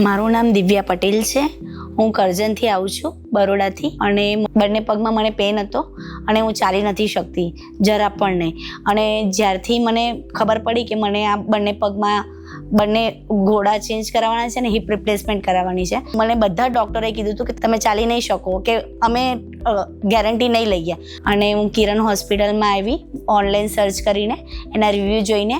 મારું નામ દિવ્યા પટેલ છે. હું કરજણથી આવું છું, બરોડાથી. અને બંને પગમાં મને પેન હતો અને હું ચાલી નથી શકતી જરા પણ નહીં. અને જ્યારથી મને ખબર પડી કે મને આ બંને પગમાં બંને ઘોડા ચેન્જ કરાવવાના છે ને હિપ રિપ્લેસમેન્ટ કરાવવાની છે, મને બધા ડૉક્ટરે કીધું હતું કે તમે ચાલી નહીં શકો, કે અમે ગેરંટી નહીં લઈએ. અને હું કિરણ હોસ્પિટલમાં આવી ઓનલાઈન સર્ચ કરીને, એના રિવ્યૂ જોઈને,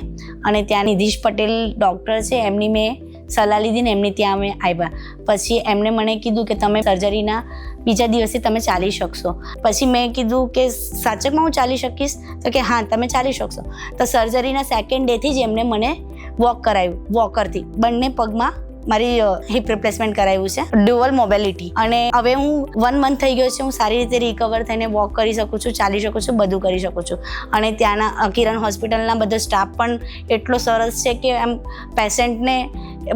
અને ત્યાં નિધિશ પટેલ ડૉક્ટર છે એમની મેં સલાહ લીધી ને એમની ત્યાં અમે આવ્યા. પછી એમણે મને કીધું કે તમે સર્જરીના બીજા દિવસે તમે ચાલી શકશો. પછી મેં કીધું કે સાચકમાં હું ચાલી શકીશ? તો કે હા, તમે ચાલી શકશો. તો સર્જરીના સેકન્ડ ડેથી જ એમને મને વોક કરાવ્યું, વોકરથી બંને પગમાં મારી હિપ રિપ્લેસમેન્ટ કરાવ્યું છે, ડ્યુઅલ મોબિલિટી. અને હવે હું 1 મંથ થઈ ગયો છે, હું સારી રીતે રિકવર થઈને વોક કરી શકું છું, ચાલી શકું છું, બધું કરી શકું છું. અને ત્યાંના કિરણ હોસ્પિટલના બધો સ્ટાફ પણ એટલો સરસ છે કે એમ પેશન્ટને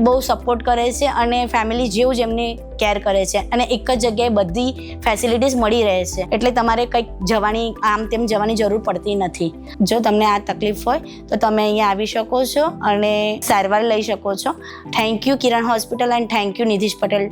બહુ સપોર્ટ કરે છે અને ફેમિલી જેવું જ એમની કેર કરે છે. અને એક જ જગ્યાએ બધી ફેસિલિટીઝ મળી રહે છે, એટલે તમારે કંઈક જવાની આમ તેમ જવાની જરૂર પડતી નથી. જો તમને આ તકલીફ હોય તો તમે અહીંયા આવી શકો છો અને સારવાર લઈ શકો છો. Thank you Kiran hospital and thank you Nidhish Patel.